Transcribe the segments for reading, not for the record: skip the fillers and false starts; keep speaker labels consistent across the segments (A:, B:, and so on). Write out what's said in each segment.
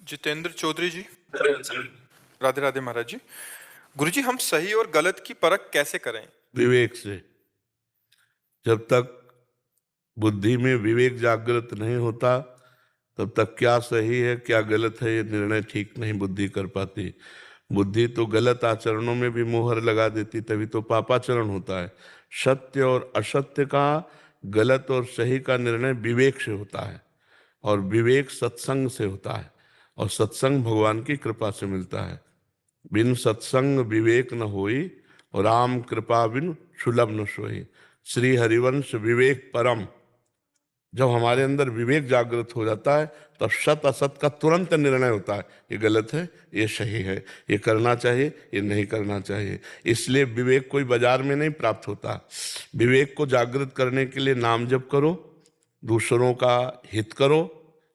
A: जितेंद्र चौधरी जी। राधे राधे महाराज जी। गुरुजी, हम सही और गलत की परख कैसे करें?
B: विवेक से। जब तक बुद्धि में विवेक जागृत नहीं होता तब तक क्या सही है क्या गलत है ये निर्णय ठीक नहीं बुद्धि कर पाती। बुद्धि तो गलत आचरणों में भी मोहर लगा देती, तभी तो पापाचरण होता है। सत्य और असत्य का, गलत और सही का निर्णय विवेक से होता है, और विवेक सत्संग से होता है, और सत्संग भगवान की कृपा से मिलता है। बिन सत्संग विवेक न होई, और राम कृपा बिन सुलभ न सोई। श्री हरिवंश विवेक परम। जब हमारे अंदर विवेक जागृत हो जाता है तब सत असत का तुरंत निर्णय होता है, ये गलत है ये सही है, ये करना चाहिए ये नहीं करना चाहिए। इसलिए विवेक कोई बाजार में नहीं प्राप्त होता। विवेक को जागृत करने के लिए नाम जप करो, दूसरों का हित करो,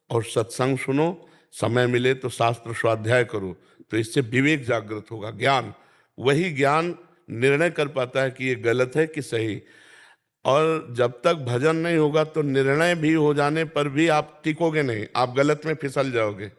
B: और सत्संग सुनो, समय मिले तो शास्त्र स्वाध्याय करो। तो इससे विवेक जागृत होगा। ज्ञान, वही ज्ञान निर्णय कर पाता है कि ये गलत है कि सही। और जब तक भजन नहीं होगा तो निर्णय भी हो जाने पर भी आप टिकोगे नहीं, आप गलत में फिसल जाओगे।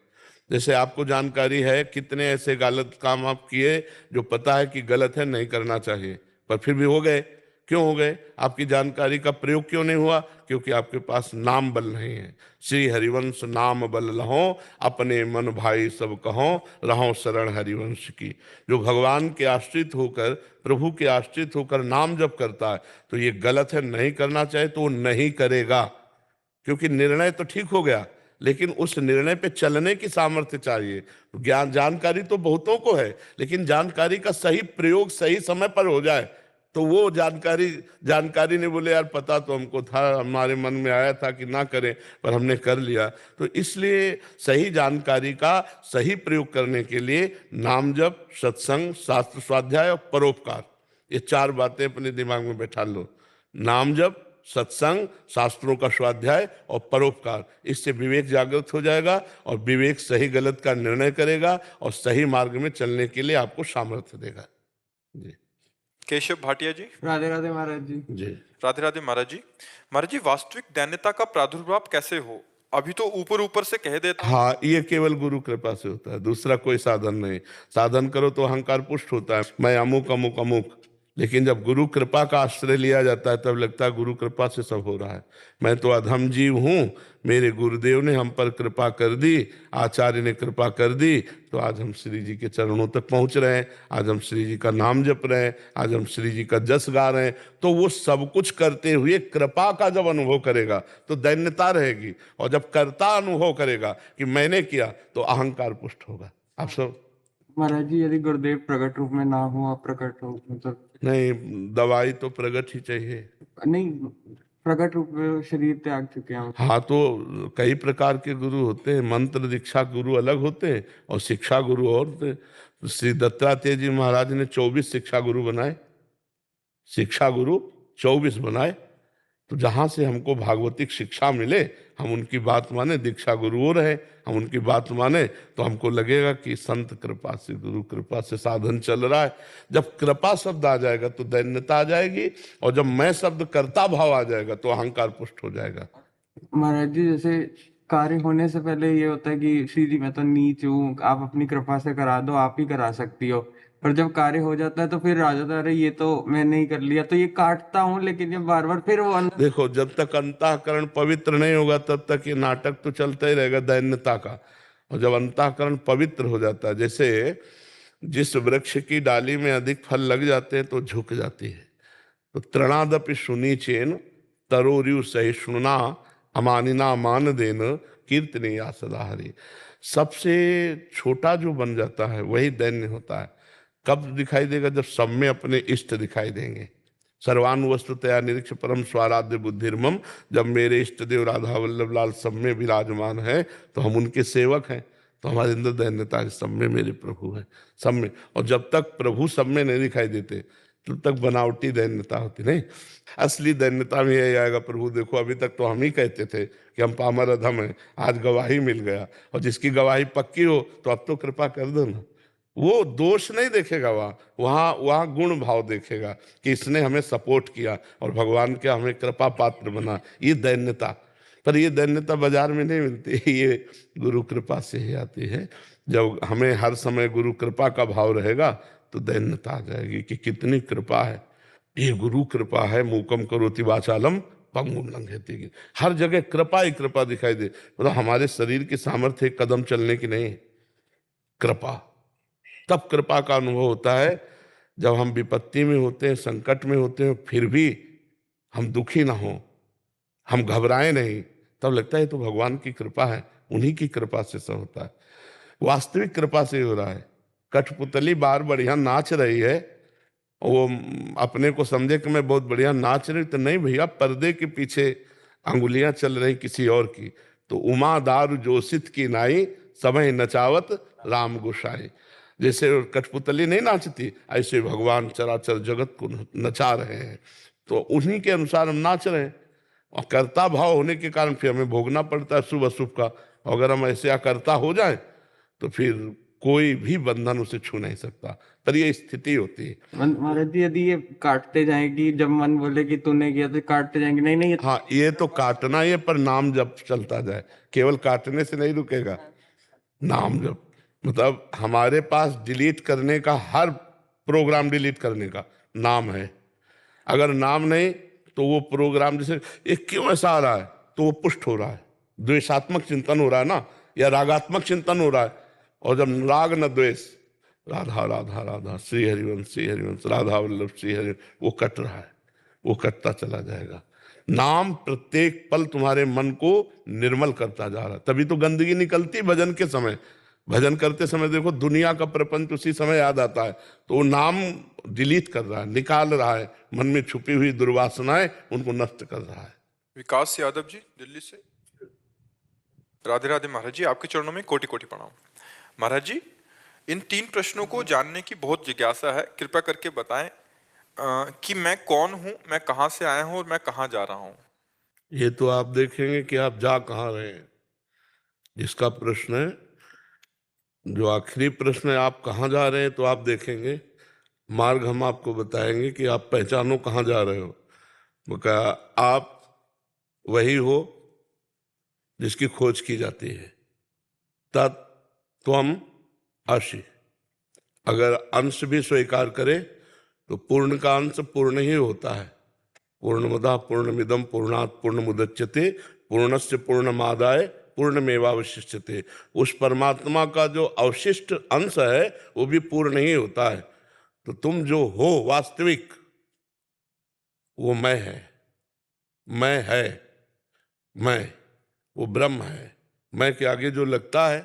B: जैसे आपको जानकारी है कितने ऐसे गलत काम आप किए जो पता है कि गलत है, नहीं करना चाहिए, पर फिर भी हो गए। क्यों हो गए? आपकी जानकारी का प्रयोग क्यों नहीं हुआ? क्योंकि आपके पास नाम बल नहीं है। श्री हरिवंश नाम बल लहो, अपने मन भाई सब कहो, रहो शरण हरिवंश की। जो भगवान के आश्रित होकर, प्रभु के आश्रित होकर नाम जप करता है तो ये गलत है, नहीं करना चाहिए तो वो नहीं करेगा। क्योंकि निर्णय तो ठीक हो गया, लेकिन उस निर्णय पे चलने की सामर्थ्य चाहिए। ज्ञान जानकारी तो बहुतों को है, लेकिन जानकारी का सही प्रयोग सही समय पर हो जाए तो वो जानकारी ने बोले यार पता तो हमको था, हमारे मन में आया था कि ना करें, पर हमने कर लिया। तो इसलिए सही जानकारी का सही प्रयोग करने के लिए नाम जप, सत्संग, शास्त्र स्वाध्याय और परोपकार, ये चार बातें अपने दिमाग में बैठा लो। नाम जप, सत्संग, शास्त्रों का स्वाध्याय और परोपकार, इससे विवेक जागृत हो जाएगा, और विवेक सही गलत का निर्णय करेगा और सही मार्ग में चलने के लिए आपको सामर्थ्य देगा। जी।
A: केशव भाटिया जी।
C: राधे राधे महाराज जी।
B: जी।
A: राधे राधे महाराज जी। महाराज जी, वास्तविक दैन्यता का प्रादुर्भाव कैसे हो? अभी तो ऊपर ऊपर से कह देता हूं।
B: हाँ, ये केवल गुरु कृपा से होता है, दूसरा कोई साधन नहीं। साधन करो तो अहंकार पुष्ट होता है, मैं अमुक अमुक अमुक। लेकिन जब गुरु कृपा का आश्रय लिया जाता है तब लगता है गुरु कृपा से सब हो रहा है। मैं तो अधम जीव हूँ, मेरे गुरुदेव ने हम पर कृपा कर दी, आचार्य ने कृपा कर दी, तो आज हम श्री जी के चरणों तक पहुँच रहे हैं, आज हम श्री जी का नाम जप रहे हैं, आज हम श्री जी का जस गा रहे हैं। तो वो सब कुछ करते हुए कृपा का जब अनुभव करेगा तो दैन्यता रहेगी, और जब कर्ता अनुभव करेगा कि मैंने किया तो अहंकार पुष्ट होगा। आप सब
C: महाराज जी, यदि गुरुदेव प्रकट रूप में ना हो, अप्रकट हो, मतलब
B: नहीं, दवाई तो प्रगट ही चाहिए।
C: नहीं, प्रकट रूप में शरीर त्याग चुके हैं।
B: हाँ, तो कई प्रकार के गुरु होते हैं, मंत्र दीक्षा गुरु अलग होते हैं और शिक्षा गुरु और होते हैं। तो श्री दत्तात्रेय जी महाराज ने 24 शिक्षा गुरु बनाए, शिक्षा गुरु 24 बनाए। तो जहाँ से हमको भागवतिक शिक्षा मिले हम उनकी बात माने, दीक्षा गुरु रहे हम उनकी बात माने, तो हमको लगेगा कि संत कृपा से, गुरु कृपा से साधन चल रहा है। जब कृपा शब्द आ जाएगा तो दैन्यता आ जाएगी, और जब मैं शब्द कर्ता भाव आ जाएगा तो अहंकार पुष्ट हो जाएगा।
C: महाराज जी, जैसे कार्य होने से पहले ये होता है कि श्री जी मैं तो नीच हूँ, आप अपनी कृपा से करा दो, आप ही करा सकती हो। पर जब कार्य हो जाता है तो फिर आ जाता है, अरे ये तो मैंने ही कर लिया, तो ये काटता हूँ, लेकिन ये बार बार फिर वो
B: देखो, जब तक अंतःकरण पवित्र नहीं होगा तब तक ये नाटक तो चलता ही रहेगा दैन्यता का। और जब अंतःकरण पवित्र हो जाता है, जैसे जिस वृक्ष की डाली में अधिक फल लग जाते हैं तो झुक जाती है। तो तृणादपि सुनीचेन तरोरियु सहिष्णुना अमानिना मान देन कीर्तने या सदा हरि। सबसे छोटा जो बन जाता है वही दैन्य होता है। कब दिखाई देगा? जब सब में अपने इष्ट दिखाई देंगे। सर्वानुवस्तुतया निरीक्ष परम स्वाराध्य बुद्धिर्मम। जब मेरे इष्ट देव राधा वल्लभ लाल सब में विराजमान है तो हम उनके सेवक हैं, तो हमारे अंदर दैन्यता है, सब में मेरे प्रभु हैं, सब में। और जब तक प्रभु सब में नहीं दिखाई देते तब तक बनावटी दैन्यता होती नहीं। असली दैन्यता में यही आएगा, प्रभु देखो अभी तक तो हम ही कहते थे कि हम पामर अधम हैं, आज गवाही मिल गया, और जिसकी गवाही पक्की हो तो अब तो कृपा कर दो ना। वो दोष नहीं देखेगा, वहाँ गुण भाव देखेगा कि इसने हमें सपोर्ट किया और भगवान के हमें कृपा पात्र बना। ये दैन्यता, पर ये दैन्यता बाजार में नहीं मिलती, ये गुरु कृपा से ही आती है। जब हमें हर समय गुरु कृपा का भाव रहेगा तो दैन्यता आ जाएगी कि कितनी कृपा है, ये गुरु कृपा है। मूकम करोति वाचालम पंगुम लंघयते, हर जगह कृपा ही कृपा दिखाई दे। मतलब हमारे शरीर की सामर्थ्य एक कदम चलने की नहीं, कृपा। तब कृपा का अनुभव होता है जब हम विपत्ति में होते हैं, संकट में होते हैं, फिर भी हम दुखी ना हो, हम घबराए नहीं, तब लगता है तो भगवान की कृपा है, उन्हीं की कृपा से सब होता है। वास्तविक कृपा से हो रहा है। कठपुतली बार बढ़िया नाच रही है, वो अपने को समझे कि मैं बहुत बढ़िया नाच रही, तो नहीं भैया, पर्दे के पीछे अंगुलियां चल रही किसी और की। तो उमा दारू जोशित की नाई, समय नचावत राम गोसाई। जैसे कठपुतली नहीं नाचती, ऐसे भगवान चराचर जगत को नचा रहे हैं, तो उन्हीं के अनुसार हम नाच रहे हैं। और कर्ता भाव होने के कारण फिर हमें भोगना पड़ता है शुभ अशुभ का। अगर हम ऐसे अकर्ता हो जाए तो फिर कोई भी बंधन उसे छू नहीं सकता, पर ये स्थिति होती है।
C: महाराज जी, यदि ये काटते जाएंगी, जब मन बोले कि तूने किया तो काटते जाएंगे, नहीं नहीं
B: हाँ, ये तो काटना ही है, पर नाम जब चलता जाए, केवल काटने से नहीं रुकेगा, नाम जब। मतलब हमारे पास डिलीट करने का, हर प्रोग्राम डिलीट करने का नाम है। अगर नाम नहीं तो वो प्रोग्राम, जैसे ये क्यों ऐसा आ रहा है, तो वो पुष्ट हो रहा है, द्वेषात्मक चिंतन हो रहा है ना, या रागात्मक चिंतन हो रहा है। और जब राग न द्वेष, राधा राधा राधा श्री हरिवंश राधा वल्लभ श्री हरि, वो कट रहा है, वो कटता चला जाएगा। नाम प्रत्येक पल तुम्हारे मन को निर्मल करता जा रहा है, तभी तो गंदगी निकलती भजन के समय। भजन करते समय देखो दुनिया का प्रपंच उसी समय याद आता है, तो वो नाम डिलीट कर रहा है, निकाल रहा है, मन में छुपी हुई दुर्वासनाएं उनको नष्ट कर रहा है।
A: विकास यादव जी दिल्ली से। राधे राधे महाराज जी, आपके चरणों में कोटि कोटि प्रणाम। महाराज जी, इन 3 प्रश्नों को जानने की बहुत जिज्ञासा है, कृपया करके बताएं कि मैं कौन हूं, मैं कहां से आया हूं और मैं कहां जा रहा हूं।
B: ये तो आप देखेंगे कि आप जा कहाँ रहे हैं। जिसका प्रश्न है, जो आखिरी प्रश्न है, आप कहाँ जा रहे हैं, तो आप देखेंगे मार्ग हम आपको बताएंगे कि आप पहचानो कहाँ जा रहे हो। वो कहा, आप वही हो जिसकी खोज की जाती है। तत्त्वम् असि। अगर अंश भी स्वीकार करे तो पूर्ण का अंश पूर्ण ही होता है। पूर्णमदः पूर्णमिदं पूर्णात् पूर्णमुदच्यते पूर्णस्य पूर्णमादाय पूर्णमेवावशिष्यते। उस परमात्मा का जो अवशिष्ट अंश है वो भी पूर्ण ही होता है। तो तुम जो हो वास्तविक, वो मैं है, मैं है, मैं, वो ब्रह्म है। मैं के आगे जो लगता है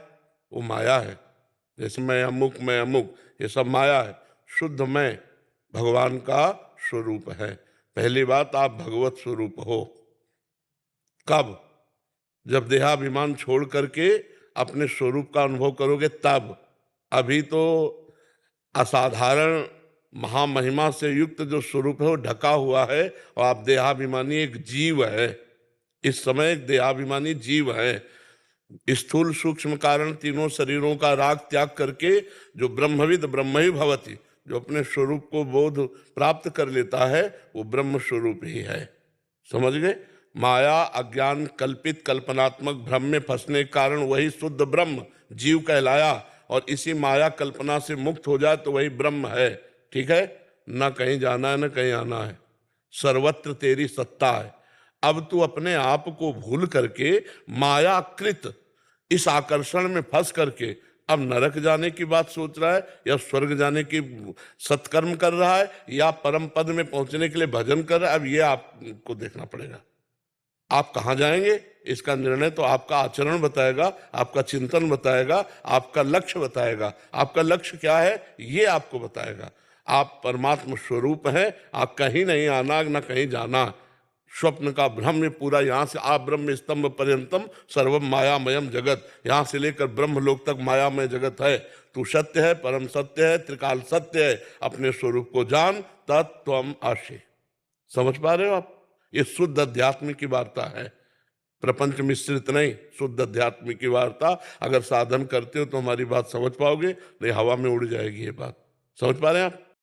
B: वो माया है। जैसे मैं अमुक, ये सब माया है। शुद्ध मैं भगवान का स्वरूप है। पहली बात, आप भगवत स्वरूप हो। कब? जब देहाभिमान छोड़ करके अपने स्वरूप का अनुभव करोगे तब। अभी तो असाधारण महामहिमा से युक्त जो स्वरूप है वो ढका हुआ है, और आप देहाभिमानी एक जीव है। इस समय एक देहाभिमानी जीव है। स्थूल सूक्ष्म कारण तीनों शरीरों का राग त्याग करके जो ब्रह्मविद ब्रह्म ही भवति, जो अपने स्वरूप को बोध प्राप्त कर लेता है, वो ब्रह्म स्वरूप ही है। समझ गए? माया अज्ञान कल्पित कल्पनात्मक भ्रम में फंसने के कारण वही शुद्ध ब्रह्म जीव कहलाया, और इसी माया कल्पना से मुक्त हो जाए तो वही ब्रह्म है। ठीक है? न कहीं जाना है न कहीं आना है, सर्वत्र तेरी सत्ता है। अब तू अपने आप को भूल करके मायाकृत इस आकर्षण में फंस करके अब नरक जाने की बात सोच रहा है, या स्वर्ग जाने की सत्कर्म कर रहा है, या परम पद में पहुंचने के लिए भजन कर रहा है। अब ये आपको देखना पड़ेगा, आप कहाँ जाएंगे इसका निर्णय तो आपका आचरण बताएगा, आपका चिंतन बताएगा, आपका लक्ष्य बताएगा। आपका लक्ष्य क्या है ये आपको बताएगा। आप परमात्मा स्वरूप हैं, आप कहीं नहीं आना न कहीं जाना। स्वप्न का भ्रम में पूरा, यहाँ से आप ब्रह्म स्तंभ पर्यंतम सर्वम मायामयम जगत, यहाँ से लेकर ब्रह्मलोक तक मायामय जगत है। तू सत्य है, परम सत्य है, त्रिकाल सत्य है। अपने स्वरूप को जान, तत्त्वम् असि। समझ पा रहे हो आप? ये शुद्ध अध्यात्म की वार्ता है, प्रपंच मिश्रित नहीं, शुद्ध अध्यात्म की वार्ता। अगर साधन करते हो तो हमारी बात समझ पाओगे, नहीं हवा में उड़ जाएगी ये बात। समझ पा रहे हैं आप?